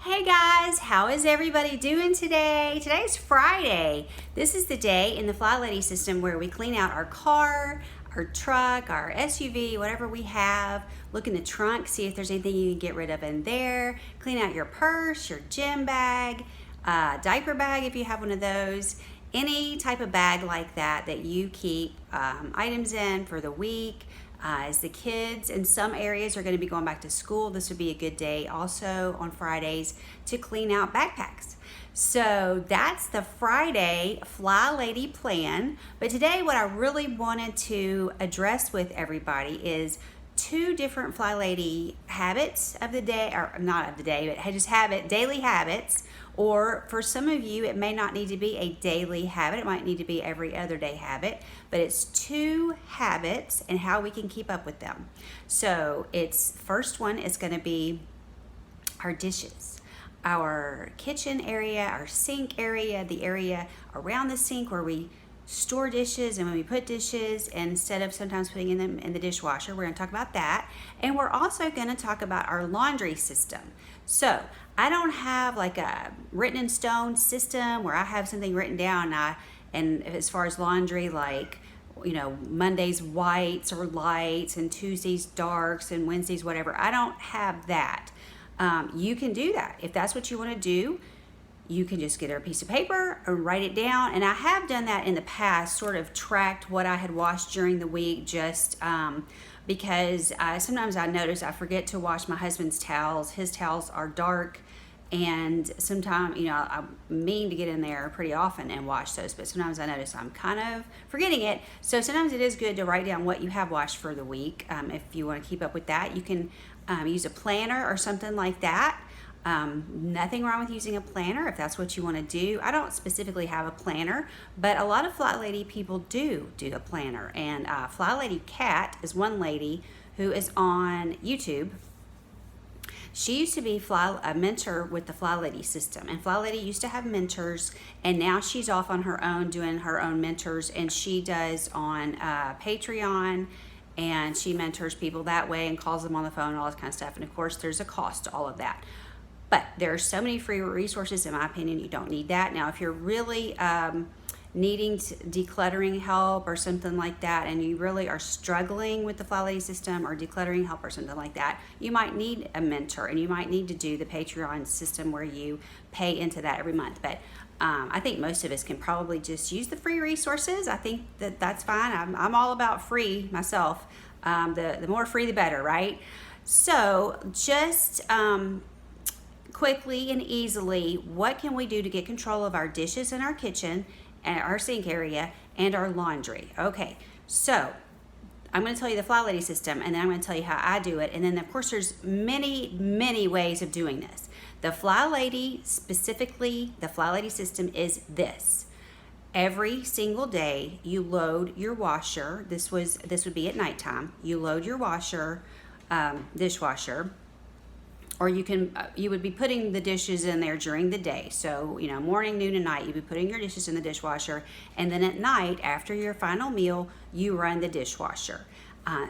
Hey guys, how is everybody doing today? Today's Friday. This is the day in the FlyLady system where we clean out our car, our truck, our SUV, whatever we have. Look in the trunk, see if there's anything you can get rid of in there. Clean out your purse, your gym bag, diaper bag if you have one of those. Any type of bag like that that you keep items in for the week. As the kids in some areas are going to be going back to school, this would be a good day also on Fridays to clean out backpacks. So that's the Friday FlyLady plan. But today what I really wanted to address with everybody is two different FlyLady habits of the day, or not of the day, but just daily habits. Or for some of you, it may not need to be a daily habit. It might need to be every other day habit, but it's two habits and how we can keep up with them. So first one is going to be our dishes, our kitchen area, our sink area, the area around the sink where we store dishes and when we put dishes, instead of sometimes putting them in the dishwasher, we're going to talk about that. And we're also going to talk about our laundry system. So I don't have like a written in stone system where I have something written down and as far as laundry, like, you know, Mondays whites or lights and Tuesdays darks and Wednesdays whatever. I don't have that. You can do that. If that's what you want to do, you can just get a piece of paper and write it down. And I have done that in the past, sort of tracked what I had washed during the week, just because sometimes I notice I forget to wash my husband's towels. His towels are dark, and sometimes, you know, I mean to get in there pretty often and wash those, but sometimes I notice I'm kind of forgetting it. So sometimes it is good to write down what you have washed for the week. If you want to keep up with that, you can use a planner or something like that. Nothing wrong with using a planner if that's what you want to do. I don't specifically have a planner, but a lot of FlyLady people do a planner. And FlyLady Cat is one lady who is on YouTube. She used to be a mentor with the FlyLady system, and FlyLady used to have mentors, and now she's off on her own doing her own mentors, and she does on Patreon, and she mentors people that way and calls them on the phone and all this kind of stuff. And of course, there's a cost to all of that. But there are so many free resources, in my opinion, you don't need that. Now, if you're really needing decluttering help or something like that, and you really are struggling with the FlyLady system or decluttering help or something like that, you might need a mentor, and you might need to do the Patreon system where you pay into that every month. But I think most of us can probably just use the free resources. I think that's fine. I'm all about free myself. The more free, the better, right? So just quickly and easily, what can we do to get control of our dishes in our kitchen and our sink area and our laundry? Okay, so I'm going to tell you the FlyLady system, and then I'm going to tell you how I do it. And then of course there's many ways of doing this. The FlyLady, specifically the FlyLady system, is this: every single day you load your washer. This would be at nighttime. You load your washer, dishwasher, or you would be putting the dishes in there during the day. So, you know, morning, noon, and night, you'd be putting your dishes in the dishwasher. And then at night, after your final meal, you run the dishwasher.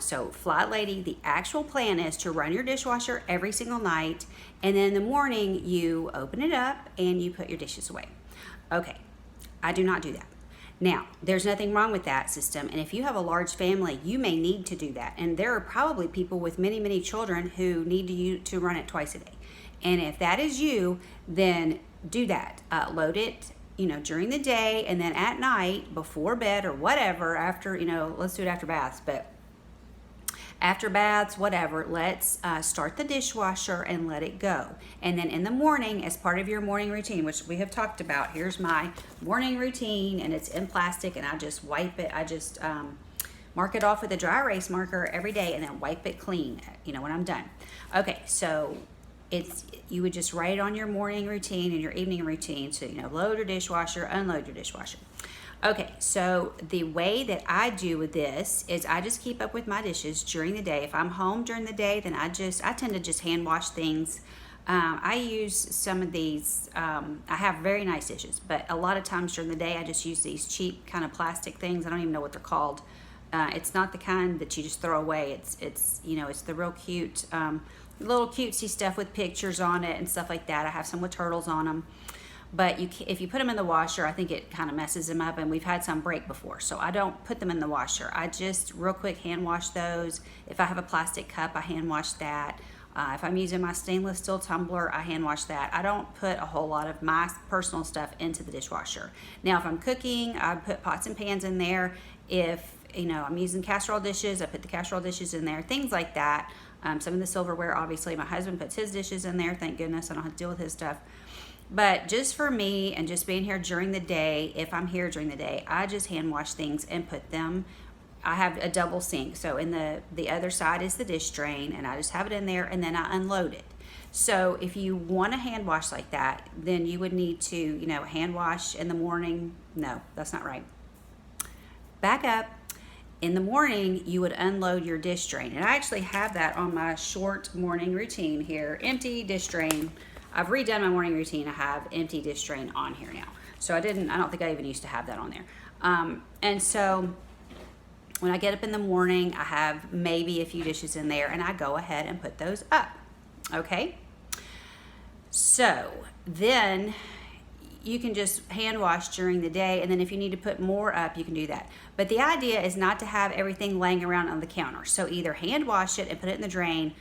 So FlyLady, the actual plan is to run your dishwasher every single night. And then in the morning, you open it up and you put your dishes away. Okay, I do not do that. Now, there's nothing wrong with that system, and if you have a large family, you may need to do that. And there are probably people with many children who need to run it twice a day. And if that is you, then do that. Load it, you know, during the day, and then at night, before bed or whatever, after, you know, let's do it after baths, but after baths, whatever, let's start the dishwasher and let it go. And then in the morning, as part of your morning routine, which we have talked about, here's my morning routine, and it's in plastic, and I just wipe it. I just mark it off with a dry erase marker every day and then wipe it clean, you know, when I'm done. Okay, so you would just write on your morning routine and your evening routine. So, you know, load your dishwasher, unload your dishwasher. Okay, so the way that I do with this is I just keep up with my dishes during the day. If I'm home during the day, then I tend to just hand wash things. I use some of these, I have very nice dishes, but a lot of times during the day I just use these cheap kind of plastic things. I don't even know what they're called. It's not the kind that you just throw away. It's you know, it's the real cute little cutesy stuff with pictures on it and stuff like that. I have some with turtles on them. But if you put them in the washer, I think it kind of messes them up, and we've had some break before. So I don't put them in the washer. I just real quick hand wash those. If I have a plastic cup, I hand wash that. If I'm using my stainless steel tumbler, I hand wash that. I don't put a whole lot of my personal stuff into the dishwasher. Now, if I'm cooking, I put pots and pans in there. If I'm using casserole dishes, I put the casserole dishes in there, things like that. Some of the silverware, obviously, my husband puts his dishes in there. Thank goodness I don't have to deal with his stuff. But just for me and just being here during the day, if I'm here during the day, I just hand wash things and put them. I have a double sink. So in the other side is the dish drain, and I just have it in there, and then I unload it. So if you want to hand wash like that, then you would need to, hand wash in the morning. No, that's not right. Back up. In the morning, you would unload your dish drain. And I actually have that on my short morning routine here. Empty dish drain. I've redone my morning routine. I have empty dish drain on here now. So I don't think I even used to have that on there. And so when I get up in the morning, I have maybe a few dishes in there, and I go ahead and put those up. Okay? So then you can just hand wash during the day, and then if you need to put more up, you can do that. But the idea is not to have everything laying around on the counter. So either hand wash it and put it in the drain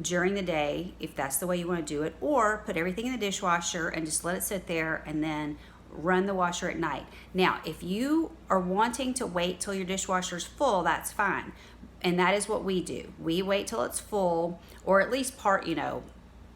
during the day, if that's the way you want to do it, or put everything in the dishwasher and just let it sit there and then run the washer at night. Now, if you are wanting to wait till your dishwasher's full, that's fine. And that is what we do. We wait till it's full, or at least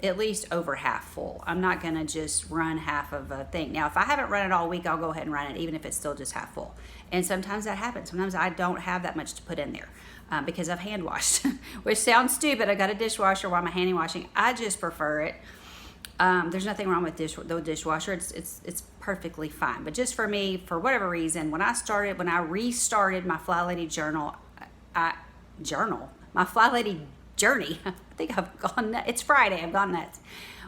at least over half full. I'm not gonna just run half of a thing. Now, if I haven't run it all week, I'll go ahead and run it, even if it's still just half full. And sometimes that happens. Sometimes I don't have that much to put in there because I've hand washed, which sounds stupid. I got a dishwasher while I'm hand washing. I just prefer it. There's nothing wrong with the dishwasher. It's perfectly fine. But just for me, for whatever reason, when I restarted my FlyLady my FlyLady journey. I think I've gone nuts. It's Friday. I've gone nuts.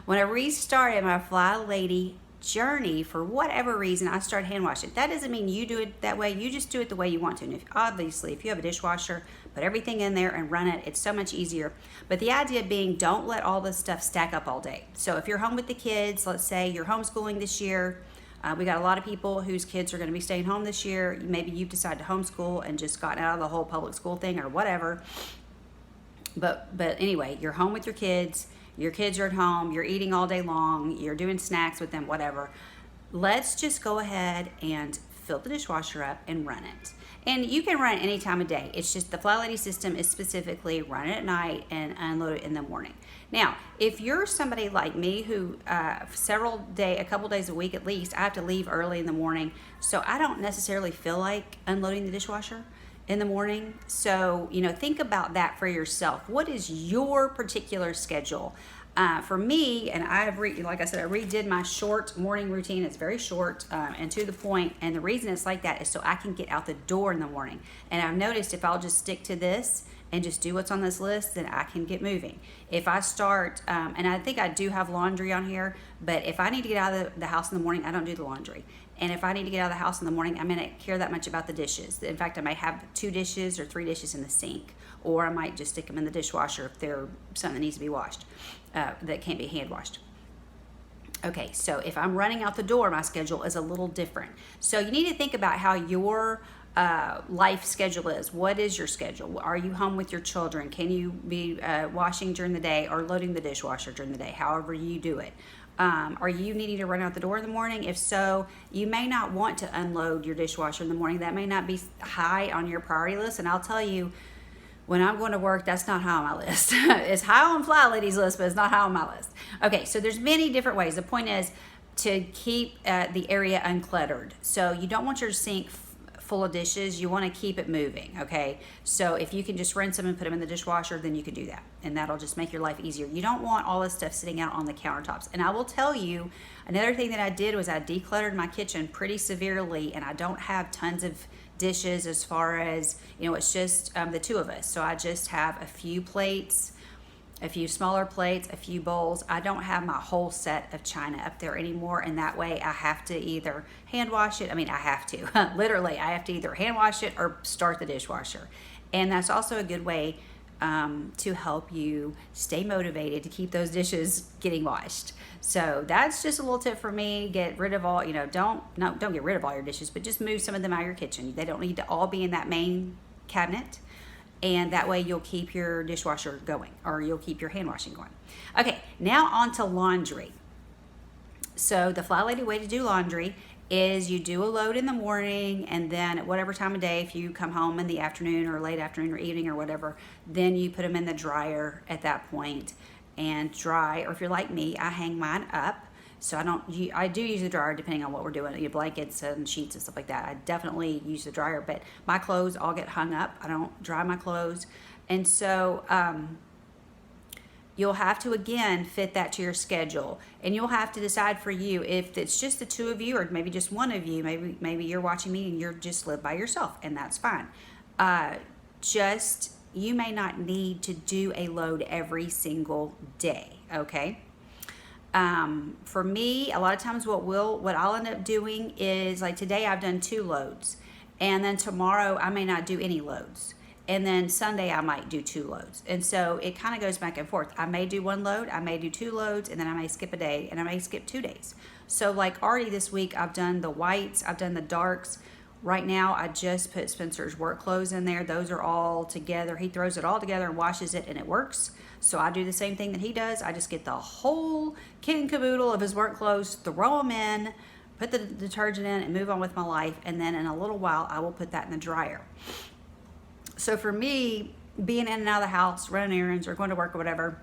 When I restarted my FlyLady journey, for whatever reason, I started hand washing. That doesn't mean you do it that way. You just do it the way you want to. And if you have a dishwasher, put everything in there and run it. It's so much easier. But the idea being, don't let all this stuff stack up all day. So if you're home with the kids, let's say you're homeschooling this year. We got a lot of people whose kids are going to be staying home this year. Maybe you've decided to homeschool and just gotten out of the whole public school thing or whatever. But anyway, you're home with your kids are at home, you're eating all day long, you're doing snacks with them, whatever. Let's just go ahead and fill the dishwasher up and run it. And you can run it any time of day. It's just the FlyLady system is specifically run it at night and unload it in the morning. Now, if you're somebody like me who a couple days a week at least, I have to leave early in the morning, so I don't necessarily feel like unloading the dishwasher in the morning. So, think about that for yourself. What is your particular schedule? For me, and like I said, I redid my short morning routine. It's very short and to the point. And the reason it's like that is so I can get out the door in the morning. And I've noticed if I'll just stick to this and just do what's on this list, then I can get moving. If I start, and I think I do have laundry on here, but if I need to get out of the house in the morning, I don't do the laundry. And if I need to get out of the house in the morning, I may not care that much about the dishes. In fact, I might have 2 dishes or 3 dishes in the sink, or I might just stick them in the dishwasher if they're something that needs to be washed, that can't be hand washed. Okay, so if I'm running out the door, my schedule is a little different. So you need to think about how your life schedule is. What is your schedule? Are you home with your children? Can you be washing during the day or loading the dishwasher during the day? However you do it. Are you needing to run out the door in the morning? If so, you may not want to unload your dishwasher in the morning. That may not be high on your priority list. And I'll tell you, when I'm going to work, that's not high on my list. It's high on FlyLady's list, but it's not high on my list. Okay, so there's many different ways. The point is to keep the area uncluttered. So you don't want your sink full of dishes. You want to keep it moving, okay? So if you can just rinse them and put them in the dishwasher, then you can do that. And that'll just make your life easier. You don't want all this stuff sitting out on the countertops. And I will tell you, another thing that I did was I decluttered my kitchen pretty severely, and I don't have tons of dishes as far as, it's just the 2 of us. So I just have a few plates, a few smaller plates, a few bowls. I don't have my whole set of china up there anymore, and that way I have to either hand wash it. I have to. Literally, I have to either hand wash it or start the dishwasher. And that's also a good way to help you stay motivated to keep those dishes getting washed. So that's just a little tip for me. Get rid of all, don't get rid of all your dishes, but just move some of them out of your kitchen. They don't need to all be in that main cabinet. And that way you'll keep your dishwasher going, or you'll keep your hand washing going. Okay, now on to laundry. So the FlyLady way to do laundry is you do a load in the morning, and then at whatever time of day, if you come home in the afternoon or late afternoon or evening or whatever, then you put them in the dryer at that point and dry. Or if you're like me, I hang mine up. So I do use the dryer depending on what we're doing, blankets and sheets and stuff like that. I definitely use the dryer, but my clothes all get hung up. I don't dry my clothes. And so you'll have to, again, fit that to your schedule. And you'll have to decide for you if it's just the two of you, or maybe just one of you. Maybe you're watching me and you're just live by yourself, and that's fine. You may not need to do a load every single day, okay? For me, a lot of times what I'll end up doing is, like today I've done 2 loads, and then tomorrow I may not do any loads. And then Sunday I might do 2 loads. And so it kind of goes back and forth. I may do 1 load, I may do 2 loads, and then I may skip a day, and I may skip 2 days. So like already this week, I've done the whites, I've done the darks. Right now, I just put Spencer's work clothes in there. Those are all together. He throws it all together and washes it, and it works. So I do the same thing that he does. I just get the whole kit and caboodle of his work clothes, throw them in, put the detergent in, and move on with my life. And then in a little while, I will put that in the dryer. So for me, being in and out of the house, running errands or going to work or whatever,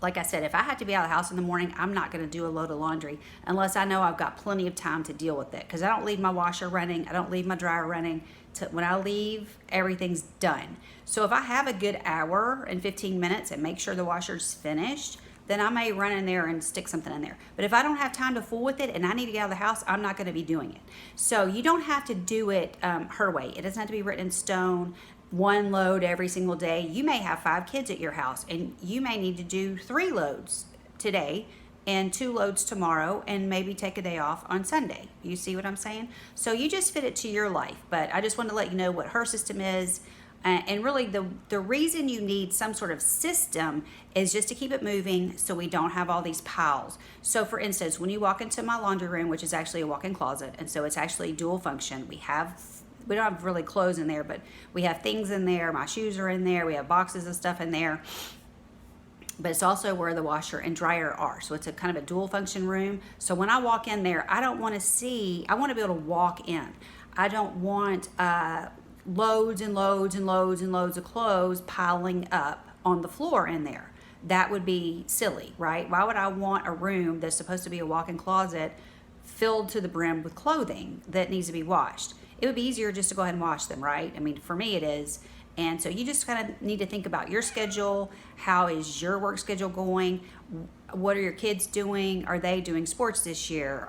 like I said, if I have to be out of the house in the morning, I'm not going to do a load of laundry unless I know I've got plenty of time to deal with it. Because I don't leave my washer running. I don't leave my dryer running. When I leave, everything's done. So if I have a good hour and 15 minutes and make sure the washer's finished, then I may run in there and stick something in there. But if I don't have time to fool with it and I need to get out of the house, I'm not going to be doing it. So you don't have to do it her way. It doesn't have to be written in stone, 1 load every single day. You may have 5 kids at your house, and you may need to do 3 loads today and 2 loads tomorrow, and maybe take a day off on Sunday. You see what I'm saying? So you just fit it to your life. But I just wanted to let you know what her system is. And really the reason you need some sort of system is just to keep it moving so we don't have all these piles. So for instance, when you walk into my laundry room, which is actually a walk-in closet, and so it's actually dual function. We don't have really clothes in there, but we have things in there. My shoes are in there. We have boxes of stuff in there. But it's also where the washer and dryer are. So it's a kind of a dual function room. So when I walk in there, I want to be able to walk in. I don't want loads and loads and loads and loads of clothes piling up on the floor in there. That would be silly, right? Why would I want a room that's supposed to be a walk-in closet filled to the brim with clothing that needs to be washed? It would be easier just to go ahead and wash them, right? I mean, for me it is. And so you just kind of need to think about your schedule. How is your work schedule going? What are your kids doing? Are they doing sports this year?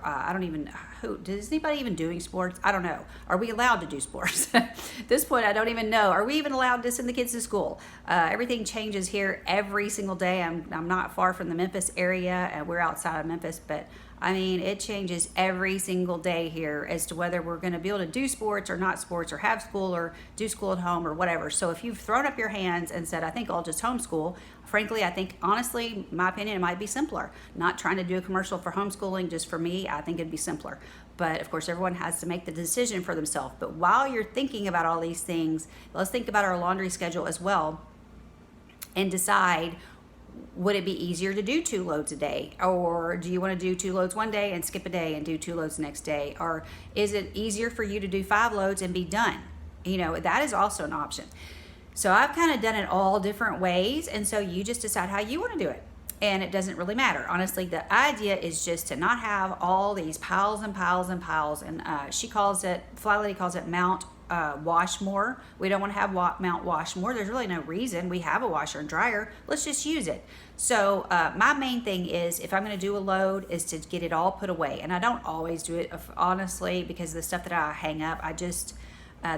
Does anybody even doing sports? I don't know. Are we allowed to do sports? At this point, I don't even know. Are we even allowed to send the kids to school? Everything changes here every single day. I'm not far from the Memphis area, and we're outside of Memphis, but I mean, it changes every single day here as to whether we're going to be able to do sports or not sports, or have school or do school at home or whatever. So if you've thrown up your hands and said, I think I'll just homeschool, frankly, I think, honestly, my opinion, it might be simpler. Not trying to do a commercial for homeschooling, just for me, I think it'd be simpler. But of course, everyone has to make the decision for themselves. But while you're thinking about all these things, let's think about our laundry schedule as well and decide, would it be easier to do 2 loads a day? Or do you want to do 2 loads one day and skip a day and do 2 loads the next day? Or is it easier for you to do 5 loads and be done? That is also an option. So I've kind of done it all different ways. And so you just decide how you want to do it. And it doesn't really matter. Honestly, the idea is just to not have all these piles and piles and piles. And FlyLady calls it Mount wash more. We don't want to have Mount wash more. There's really no reason. We have a washer and dryer. Let's just use it. So my main thing is, if I'm going to do a load, is to get it all put away. And I don't always do it, honestly, because the stuff that I hang up,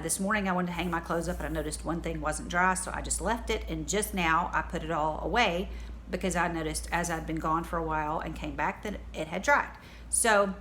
this morning I wanted to hang my clothes up and I noticed one thing wasn't dry, so I just left it. And just now I put it all away because I noticed as I'd been gone for a while and came back that it had dried. So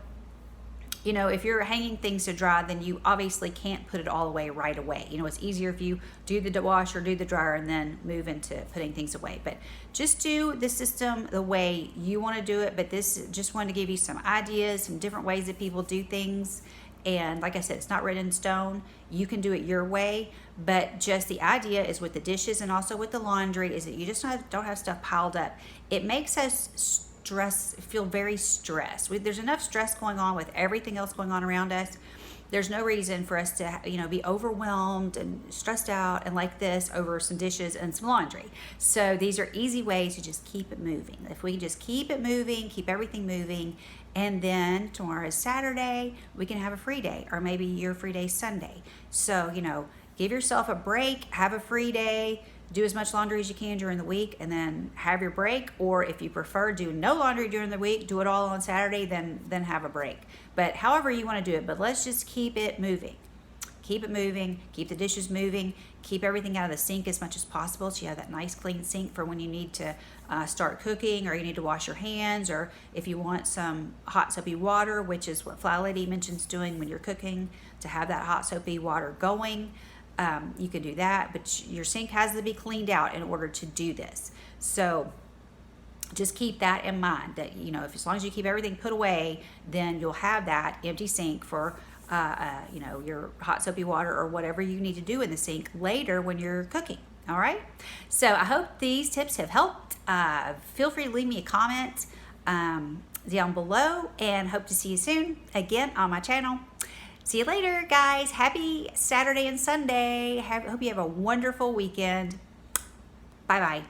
you know, if you're hanging things to dry, then you obviously can't put it all away right away. You know, it's easier if you do the wash or do the dryer and then move into putting things away. But just do the system the way you want to do it. But this just wanted to give you some ideas, some different ways that people do things. And like I said, it's not written in stone. You can do it your way, but just the idea is with the dishes and also with the laundry is that you just don't have stuff piled up. It makes us feel very stressed. There's enough stress going on with everything else going on around us. There's no reason for us to, you know, be overwhelmed and stressed out and like this over some dishes and some laundry. So these are easy ways to just keep it moving. If we just keep it moving, keep everything moving, and then tomorrow is Saturday, we can have a free day, or maybe your free day is Sunday. So, you know, give yourself a break, have a free day, do as much laundry as you can during the week, and then have your break. Or if you prefer do no laundry during the week, do it all on Saturday, then have a break. But however you want to do it, but let's just keep it moving. Keep it moving, keep the dishes moving, keep everything out of the sink as much as possible so you have that nice clean sink for when you need to start cooking, or you need to wash your hands, or if you want some hot soapy water, which is what FlyLady mentions doing when you're cooking, to have that hot soapy water going. You can do that, but your sink has to be cleaned out in order to do this. So just keep that in mind, that, you know, if as long as you keep everything put away, then you'll have that empty sink for you know, your hot soapy water or whatever you need to do in the sink later when you're cooking. All right, so I hope these tips have helped. Feel free to leave me a comment down below, and hope to see you soon again on my channel. See you later, guys. Happy Saturday and Sunday. Hope you have a wonderful weekend. Bye-bye.